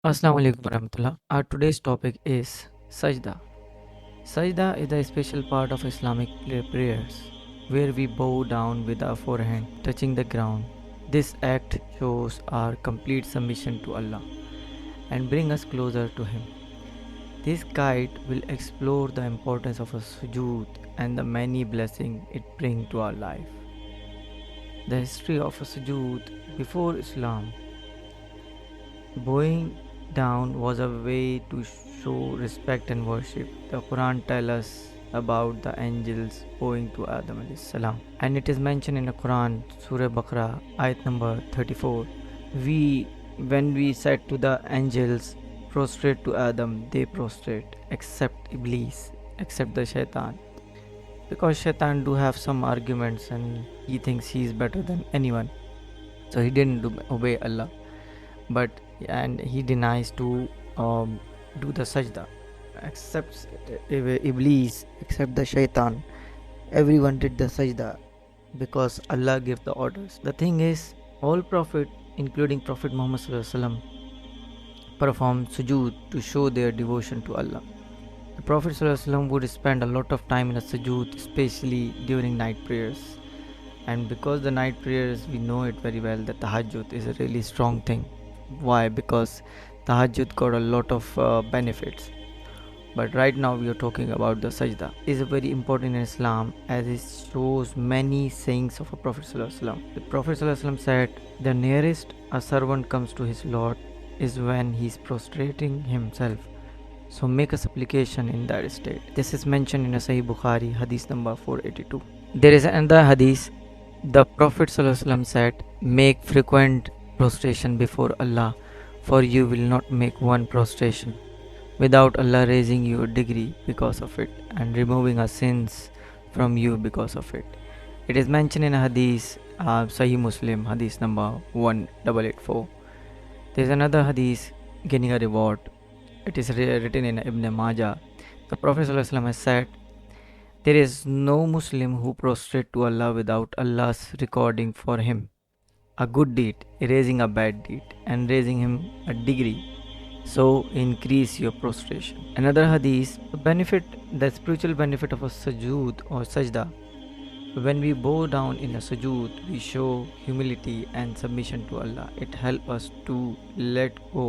Assalamu alaikum warahmatullah. Our today's topic is Sajda. Sajda is a special part of Islamic prayers where we bow down with our forehead touching the ground. This act shows our complete submission to Allah and bring us closer to Him. This guide will explore the importance of a sujood and the many blessings it brings to our life. The history of a sujood before Islam. Bowing down was a way to show respect and worship. The Quran tells us about the angels bowing to Adam alayhi salam. And it is mentioned in the Quran, Surah Baqarah, ayat number 34. We, when we said to the angels, prostrate to Adam, they prostrate, except Iblis, except the shaitan. Because shaitan do have some arguments and he thinks he is better than anyone. So he didn't obey Allah, but and he denies to do the sajda, accepts iblis, except the shaitan. Everyone did the sajda because Allah gave the orders. The thing is, all prophet, including Prophet Muhammad Sallallahu Alaihi Wasallam, performed sujood to show their devotion to Allah. The Prophet Sallallahu Alaihi Wasallam would spend a lot of time in a sujood, especially during night prayers. And because the night prayers, we know it very well that tahajjud is a really strong thing. Why? Because tahajjud got a lot of benefits. But right now we are talking about the sajda. Is very important in Islam as it shows many sayings of a Prophet Sallallahu Alaihi Wasallam. The Prophet Sallallahu Alaihi Wasallam said, "The nearest a servant comes to his Lord is when he is prostrating himself. So make a supplication in that state." This is mentioned in a Sahih Bukhari, Hadith number 482. There is another Hadith. The Prophet Sallallahu Alaihi Wasallam said, "Make frequent prostration before Allah, for you will not make one prostration without Allah raising you a degree because of it and removing our sins from you because of it." It is mentioned in a hadith, Sahih Muslim, hadith number 1884. There is another hadith gaining a reward. It is written in Ibn Majah. The Prophet ﷺ has said, "There is no Muslim who prostrate to Allah without Allah's recording for him a good deed, erasing a bad deed, and raising him a degree. So increase your prostration." Another hadith, the spiritual benefit of a sujood or sajda. When we bow down in a sujood, we show humility and submission to Allah. It helps us to let go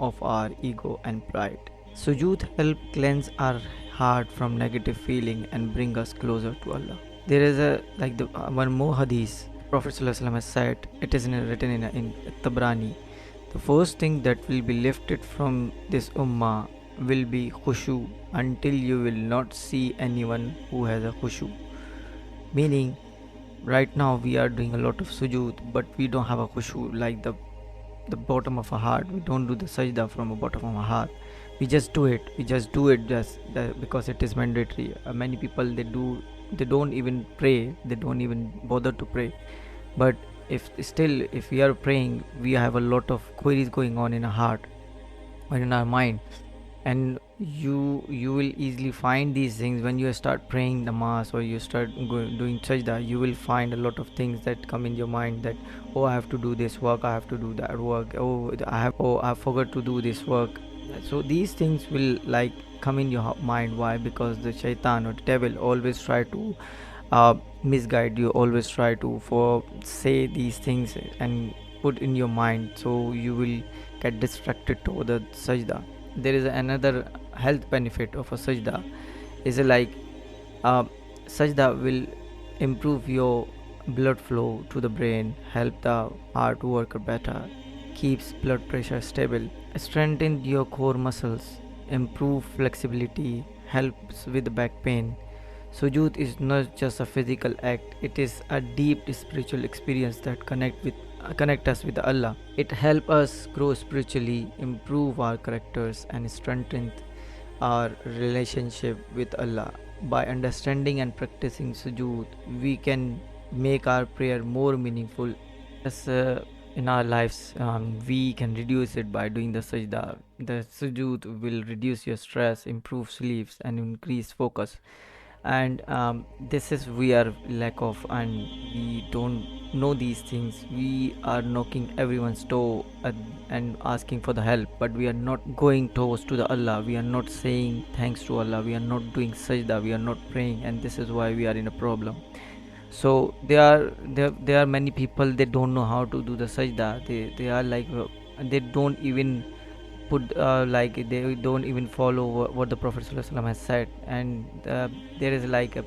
of our ego and pride. Sujood help cleanse our heart from negative feeling and bring us closer to Allah. There is one more hadith. Prophet ﷺ has said, it is written in Tabrani, the first thing that will be lifted from this ummah will be khushu until you will not see anyone who has a khushu. Meaning, right now we are doing a lot of sujood, but we don't have a khushu, like the bottom of our heart. We don't do the sajda from the bottom of our heart. We just do it. Just because it is mandatory. Many people they don't even pray. They don't even bother to pray. But if we are praying, we have a lot of queries going on in our heart or in our mind, and you will easily find these things when you start praying the mass or you start doing sajda. You will find a lot of things that come in your mind that, oh, I have to do this work, I have to do that work, I forgot to do this work. So these things will like come in your mind. Why? Because the shaitan or the devil always try to misguide you, always try to for say these things and put in your mind, so you will get distracted to the sajda. There is another health benefit of a sajda, is like uh, sajda will improve your blood flow to the brain, help the heart work better, keeps blood pressure stable, strengthen your core muscles, improve flexibility, helps with back pain. Sujood is not just a physical act; it is a deep spiritual experience that connect us with Allah. It helps us grow spiritually, improve our characters, and strengthen our relationship with Allah. By understanding and practicing sujood, we can make our prayer more meaningful. As in our lives, we can reduce it by doing the sajda. The sujood will reduce your stress, improve sleeps, and increase focus. And this is we are lack of, and we don't know these things. We are knocking everyone's door and asking for the help, but we are not going towards to the Allah. We are not saying thanks to Allah. We are not doing sajda. We are not praying, and this is why we are in a problem. So there are many people, they don't know how to do the sajda. They are like they don't even put like they don't even follow what the Prophet ﷺ has said. And there is like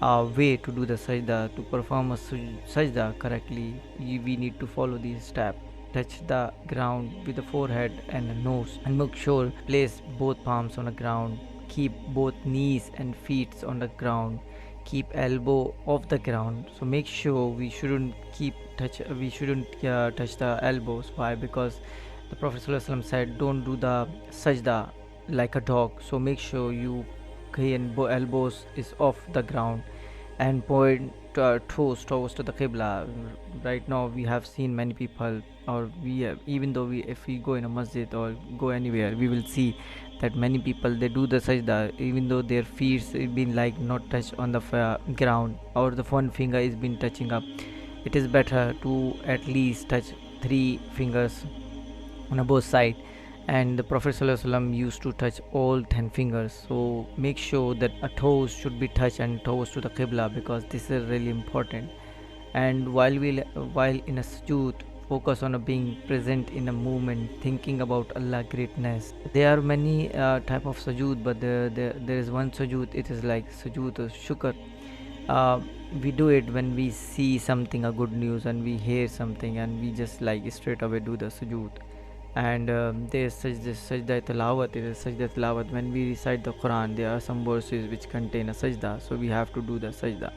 a way to do the sajda. To perform a sajda correctly, we need to follow these steps. Touch the ground with the forehead and the nose, and make sure place both palms on the ground. Keep both knees and feet on the ground. Keep elbow off the ground. So make sure we shouldn't touch the elbows. Why? Because the Prophet ﷺ said, don't do the sajda like a dog. So make sure you elbows is off the ground, and point toes towards to the qibla. Right now we have seen many people, or we have, even though we if we go in a masjid or go anywhere, we will see that many people they do the sajda even though their feet is been like not touched on the ground, or the one finger is been touching up. It is better to at least touch three fingers on both side. And the Prophet ﷺ used to touch all 10 fingers. So make sure that a toes should be touched and toes to the qibla, because this is really important. And while in a sujood, focus on being present in a moment, thinking about Allah greatness. There are many type of sujood, but there is one sujood, it is like sujood shukr. uh, we do it when we see something, a good news, and we hear something, and we just like straight away do the sujood. And there is such this sajda tilawat. It is sajda tilawat. When we recite the Quran, there are some verses which contain a sajda, so we have to do the sajda.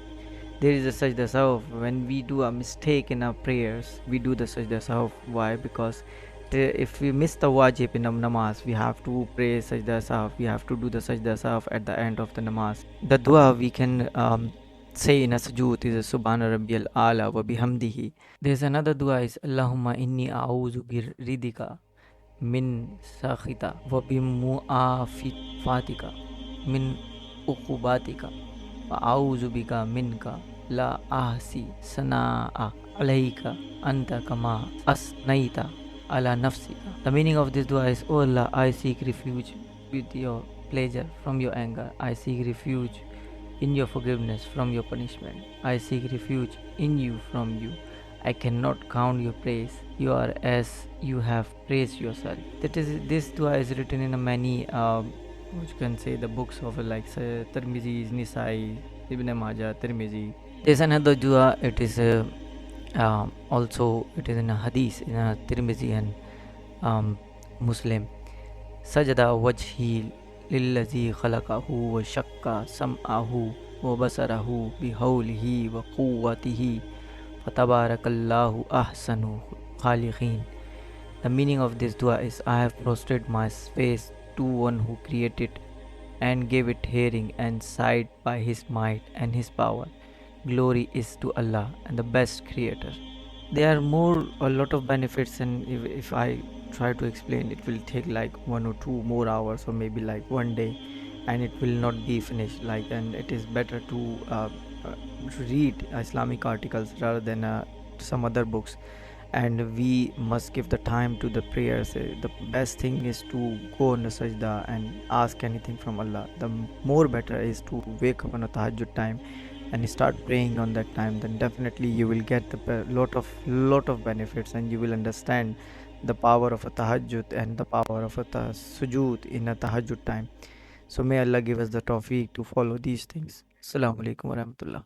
There is a sajda sahuf. When we do a mistake in our prayers, we do the sajda sahuf. Why? Because if we miss the wajib in a namaz, we have to pray sajda sahuf. We have to do the sajda sahuf at the end of the namaz. The dua we can say in a sujood is Subhana Rabbiyal Ala wa bihamdihi. There's another dua is Allahumma inni a'udhu biridika min sakhita wa bimu'afifatika min uqubatika wa a'udhu bika minka la ahsi sana'a alayka anta kama asnaita ala nafsika. The meaning of this dua is, O Allah, I seek refuge with your pleasure from your anger. I seek refuge in your forgiveness from your punishment. I seek refuge in you from you. I cannot count your praise. You are as you have praised yourself. That is, this dua is written in a many, what you can say, the books of like Tirmizi, Nisai, Ibn Majah, Tirmizi. There's another dua. It is also it is in a hadith in a Tirmizi and Muslim. Sajda wajhi lillazi khalaqahu wa shakka sam'ahu wa basarahu bihawlihi wa quwwatihi fatabarakallahu ahsanu khaliqin. The meaning of this dua is, I have prostrated my face to one who created and gave it hearing and sight by his might and his power. Glory is to Allah and the best creator. There are more a lot of benefits, and if I try to explain, it will take like 1 or 2 more hours, or maybe like one day, and it will not be finished. Like, and it is better to read Islamic articles rather than some other books. And we must give the time to the prayers. The best thing is to go on the sajda and ask anything from Allah. The more better is to wake up on a tahajjud time and start praying on that time. Then definitely you will get the lot of benefits, and you will understand the power of a tahajjud and the power of a sujood in a tahajjud time. So may Allah give us the tawfiq to follow these things. Assalamu alaikum warahmatullah.